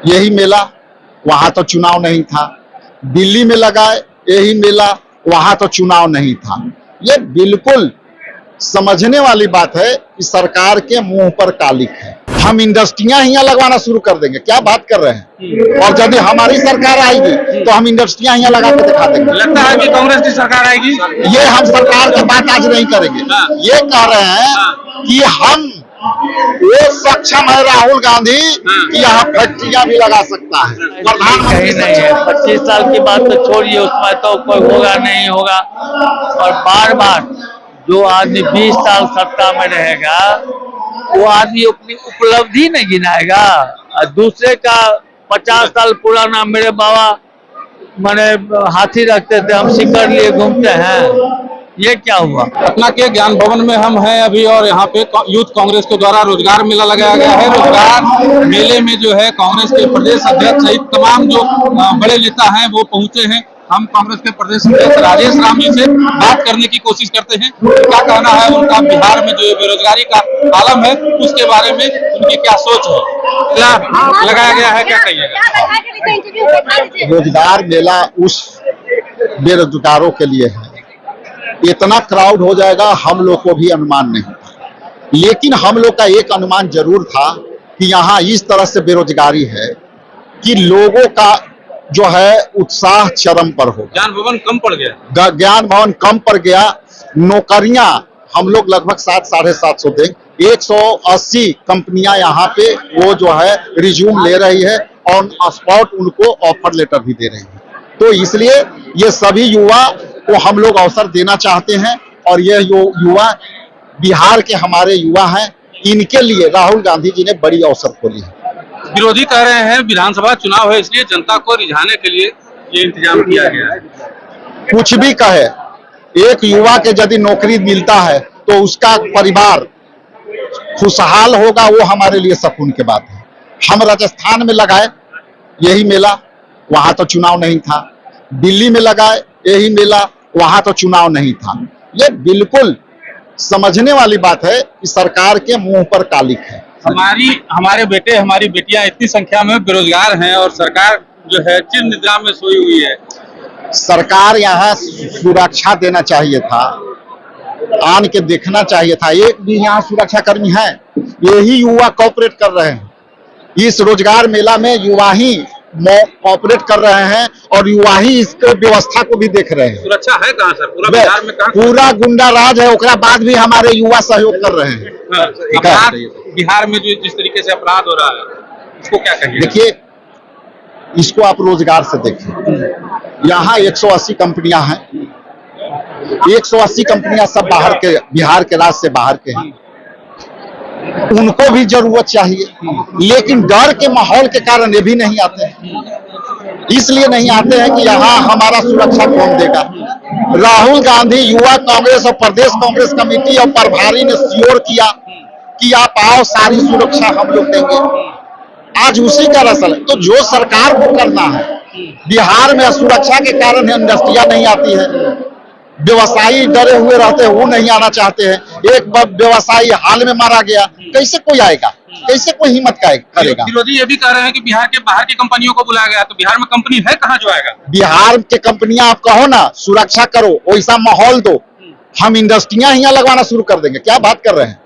यही मेला, वहां तो चुनाव नहीं था। दिल्ली में लगा यही मेला, वहां तो चुनाव नहीं था। ये बिल्कुल समझने वाली बात है कि सरकार के मुंह पर कालिक है। हम इंडस्ट्रियां यहाँ लगवाना शुरू कर देंगे, क्या बात कर रहे हैं। और यदि हमारी सरकार आएगी तो हम इंडस्ट्रियां यहाँ लगा के दिखा देंगे। लगता है कि कांग्रेस की सरकार आएगी। ये हम सरकार की बात आज नहीं करेंगे। ये कह रहे हैं कि हम वो सक्षम है राहुल गांधी कि यहाँ फैक्ट्रियां भी लगा सकता है। प्रधानमंत्री नहीं है। 25 साल की बात तो छोड़िए, उसमें तो कोई होगा नहीं होगा। और बार बार जो आदमी 20 साल सत्ता में रहेगा वो आदमी अपनी उपलब्धि नहीं गिनाएगा। और दूसरे का 50 साल पुराना, मेरे बाबा मैंने हाथी रखते थे, हम शिकर लिए घूमते हैं, ये क्या हुआ। पटना के ज्ञान भवन में हम हैं अभी, और यहाँ पे यूथ कांग्रेस के द्वारा रोजगार मेला लगाया गया है। रोजगार मेले में जो है कांग्रेस के प्रदेश अध्यक्ष सहित तमाम जो बड़े नेता हैं वो पहुंचे हैं। हम कांग्रेस के प्रदेश अध्यक्ष राजेश राम जी से बात करने की कोशिश करते हैं। क्या कहना है उनका, बिहार में जो बेरोजगारी का आलम है उसके बारे में उनकी क्या सोच है। लगाया गया है, क्या कहिएगा। रोजगार मेला उस बेरोजगारों के लिए है। इतना क्राउड हो जाएगा हम लोग को भी अनुमान नहीं था, लेकिन हम लोग का एक अनुमान जरूर था कि यहाँ इस तरह से बेरोजगारी है कि लोगों का जो है उत्साह चरम पर हो। ज्ञान भवन कम पड़ गया। ज्ञान भवन कम पड़ गया। नौकरियां हम लोग लगभग 700-750 देंगे। 180 कंपनियां यहाँ पे वो जो है रिज्यूम ले रही है, ऑन स्पॉट उनको ऑफर लेटर भी दे रही है। तो इसलिए ये सभी युवा को हम लोग अवसर देना चाहते हैं, और ये युवा बिहार के हमारे युवा हैं, इनके लिए राहुल गांधी जी ने बड़ी अवसर खोली है। विरोधी कह रहे हैं विधानसभा चुनाव है इसलिए जनता को रिझाने के लिए ये इंतजाम किया गया है। कुछ भी कहे, एक युवा के यदि नौकरी मिलता है तो उसका परिवार खुशहाल होगा, वो हमारे लिए सुकून की बात है। हम राजस्थान में लगाए यही मेला, वहां तो चुनाव नहीं था। दिल्ली में लगाए यही मेला, वहां तो चुनाव नहीं था। ये बिल्कुल समझने वाली बात है कि सरकार के मुंह पर कालिक है। हमारे बेटे हमारी बेटियां इतनी संख्या में बेरोजगार हैं और सरकार जो है चिर निद्रा में सोई हुई है। सरकार यहाँ सुरक्षा देना चाहिए था, आन के देखना चाहिए था। एक भी यहाँ सुरक्षा कर्मी है, यही युवा कॉपरेट कर रहे हैं। इस रोजगार मेला में युवा ही कॉपरेट कर रहे हैं और युवा ही इस व्यवस्था को भी देख रहे हैं। सुरक्षा है कहाँ सर? पूरा बिहार में कहाँ? पूरा गुंडा राज है, उसके बाद भी हमारे युवा सहयोग कर रहे हैं। बिहार में जो जिस तरीके से अपराध हो रहा है उसको क्या कहिए? देखिए, इसको आप रोजगार से देखिए। यहाँ 180 कंपनियां हैं। 180 कंपनियां सब बाहर के, बिहार के राज्य से बाहर के हैं। उनको भी जरूरत चाहिए, लेकिन डर के माहौल के कारण ये भी नहीं आते हैं। इसलिए नहीं आते हैं कि यहाँ हमारा सुरक्षा कौन देगा। राहुल गांधी, युवा कांग्रेस और प्रदेश कांग्रेस कमेटी और प्रभारी ने श्योर किया कि आप आओ, सारी सुरक्षा हम लोग देंगे। आज उसी का रसल है। तो जो सरकार को करना है, बिहार में सुरक्षा के कारण इंडस्ट्रियां नहीं आती है, व्यवसायी डरे हुए रहते हैं, वो नहीं आना चाहते हैं। एक व्यवसायी हाल में मारा गया, कैसे कोई आएगा, कैसे कोई हिम्मत करेगा। विरोधी ये भी कह रहे हैं कि बिहार के बाहर की कंपनियों को बुलाया गया, तो बिहार में कंपनी है कहाँ जो आएगा? बिहार के कंपनियां आप कहो ना, सुरक्षा करो, वैसा माहौल दो, हम इंडस्ट्रियां यहाँ लगवाना शुरू कर देंगे। क्या बात कर रहे हैं।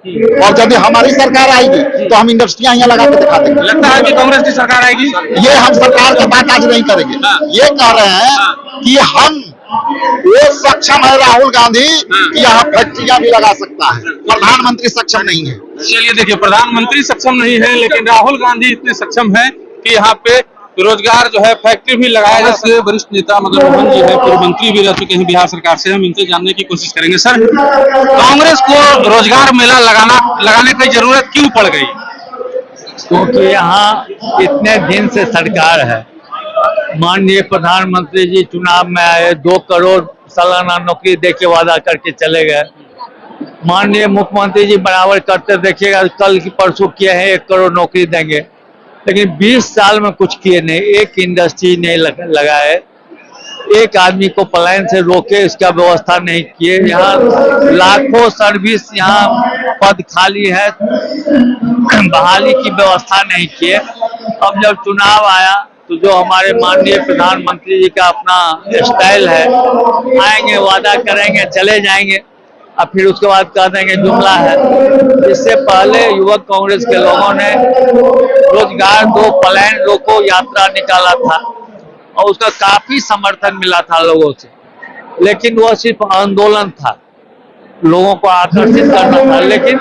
और यदि हमारी सरकार आएगी तो हम इंडस्ट्रियां यहाँ लगा के दिखा देंगे। लगता है कि कांग्रेस की सरकार आएगी। ये हम सरकार की बात आज नहीं करेंगे। ये कह रहे हैं कि हम वो सक्षम है राहुल गांधी कि यहाँ फैक्ट्रियां भी लगा सकता है। प्रधानमंत्री सक्षम नहीं है। चलिए देखिए, प्रधानमंत्री सक्षम नहीं है, लेकिन राहुल गांधी इतने सक्षम है कि यहाँ पे रोजगार जो है फैक्ट्री भी लगाया जा सके। वरिष्ठ नेता मदन मोहन जी है, पूर्व मंत्री भी रह चुके हैं बिहार सरकार से, हम इनसे जानने की कोशिश करेंगे। सर, कांग्रेस को रोजगार मेला लगाने की जरूरत क्यों पड़ गई? क्योंकि यहाँ इतने दिन से सरकार है। माननीय प्रधानमंत्री जी चुनाव में आए, 2 करोड़ सालाना नौकरी देके वादा करके चले गए। माननीय मुख्यमंत्री जी बराबर करते देखिएगा, कल की परसों किए हैं 1 करोड़ नौकरी देंगे, लेकिन 20 साल में कुछ किए नहीं। एक इंडस्ट्री नहीं लगाए, एक आदमी को पलायन से रोके, इसका व्यवस्था नहीं किए। यहाँ लाखों सर्विस, यहाँ पद खाली है, बहाली की व्यवस्था नहीं किए। अब जब चुनाव आया तो जो हमारे माननीय प्रधानमंत्री जी का अपना स्टाइल है, आएंगे, वादा करेंगे, चले जाएंगे और फिर उसके बाद कह देंगे जुमला है। इससे पहले युवक कांग्रेस के लोगों ने रोजगार दो, पलायन रोको यात्रा निकाला था और उसका काफी समर्थन मिला था लोगों से, लेकिन वह सिर्फ आंदोलन था, लोगों को आकर्षित करना था। लेकिन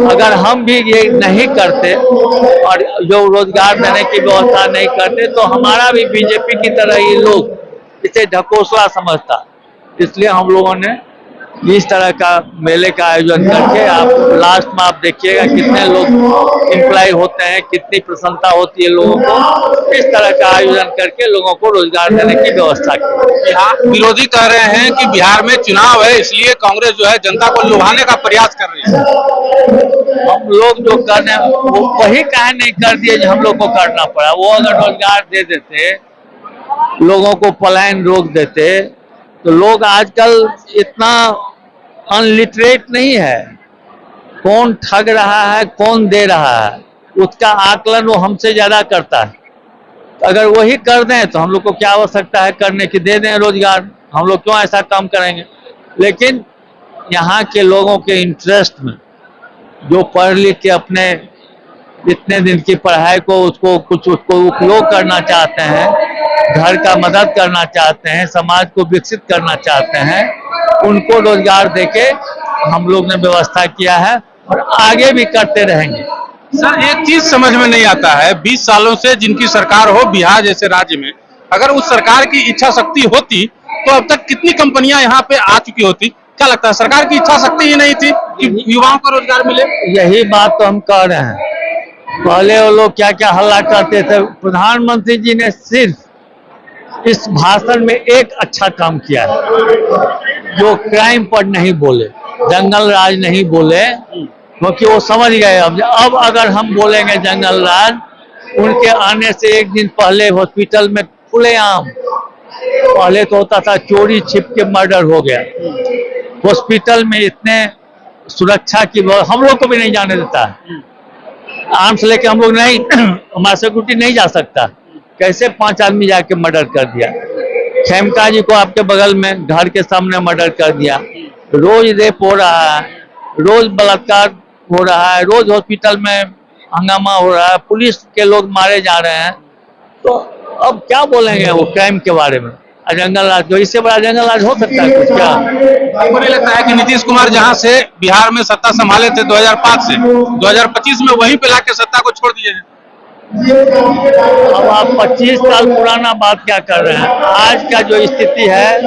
अगर हम भी ये नहीं करते और जो रोजगार देने की व्यवस्था नहीं करते तो हमारा भी बीजेपी की तरह ही लोग इसे ढकोसला समझता। इसलिए हम लोगों ने इस तरह का मेले का आयोजन करके, आप लास्ट में आप देखिएगा कितने लोग एम्प्लॉय होते हैं, कितनी प्रसन्नता होती है लोगों को। इस तरह का आयोजन करके लोगों को रोजगार देने की व्यवस्था की। बिहार विरोधी कह रहे हैं कि बिहार में चुनाव है, इसलिए कांग्रेस जो है जनता को लुभाने का प्रयास कर रही है। हम लोग जो कर रहे हैं वो वही काहे नहीं कर दिए जो हम लोग को करना पड़ा। वो अगर रोजगार दे देते, लोगों को पलायन रोक देते, तो लोग आजकल इतना अनलिटरेट नहीं है। कौन ठग रहा है, कौन दे रहा है, उसका आकलन वो हमसे ज्यादा करता है। अगर वही कर दें तो हम लोग को क्या आवश्यकता है करने की, दे दें रोजगार, हम लोग क्यों ऐसा काम करेंगे। लेकिन यहाँ के लोगों के इंटरेस्ट में, जो पढ़ लिख के अपने इतने दिन की पढ़ाई को उसको उपयोग करना चाहते हैं, घर का मदद करना चाहते हैं, समाज को विकसित करना चाहते हैं, उनको रोजगार देके हम लोग ने व्यवस्था किया है और आगे भी करते रहेंगे। सर, एक चीज समझ में नहीं आता है, 20 सालों से जिनकी सरकार हो बिहार जैसे राज्य में, अगर उस सरकार की इच्छा शक्ति होती तो अब तक कितनी कंपनियां यहाँ पे आ चुकी होती। क्या लगता है, सरकार की इच्छा शक्ति ही नहीं थी कि युवाओं को रोजगार मिले? यही बात तो हम कह रहे हैं। पहले वो लोग क्या क्या हल्ला करते थे, प्रधानमंत्री जी ने सिर्फ इस भाषण में एक अच्छा काम किया है, जो क्राइम पर नहीं बोले, जंगल राज नहीं बोले, क्योंकि वो समझ गए अब अगर हम बोलेंगे जंगल राज, उनके आने से एक दिन पहले हॉस्पिटल में खुलेआम, पहले तो होता था चोरी छिप के मर्डर हो गया, हॉस्पिटल में इतने सुरक्षा की हम लोग को भी नहीं जाने देता है। आर्म्स लेके हम लोग नहीं, हमारा सिक्योरिटी नहीं जा सकता। कैसे 5 आदमी जाके मर्डर कर दिया, खेमका जी को आपके बगल में घर के सामने मर्डर कर दिया। रोज रेप हो रहा है, रोज बलात्कार हो रहा है, रोज हॉस्पिटल में हंगामा हो रहा है, पुलिस के लोग मारे जा रहे हैं। तो अब क्या बोलेंगे वो क्राइम के बारे में। जंगल राज, जो इससे बड़ा जंगल राज हो सकता है कुछ क्या? आपको नहीं लगता है कि नीतीश कुमार जहां से बिहार में सत्ता संभाले थे 2005 से 2025 में वहीं पे लाके सत्ता को छोड़ दिए हैं? अब आप 25 साल पुराना बात क्या कर रहे हैं। आज का जो स्थिति है,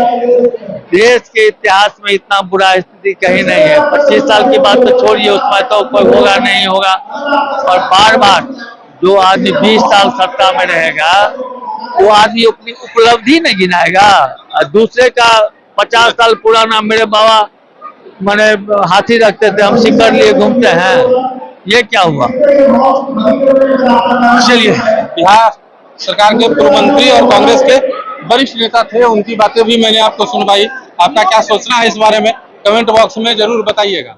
देश के इतिहास में इतना बुरा स्थिति कहीं नहीं है। 25 साल की बात तो छोड़िए, उसमें तो कोई होगा नहीं होगा। और बार बार जो आदमी 20 साल सत्ता में रहेगा, वो आदमी अपनी उपलब्धि नहीं गिनाएगा। दूसरे का 50 साल पुराना, मेरे बाबा मैंने हाथी रखते थे, हम सिक्कर लिए घूमते हैं, ये क्या हुआ। चलिए, बिहार सरकार के पूर्व मंत्री और कांग्रेस के वरिष्ठ नेता थे, उनकी बातें भी मैंने आपको सुनवाई। आपका क्या सोचना है इस बारे में कमेंट बॉक्स में जरूर बताइएगा।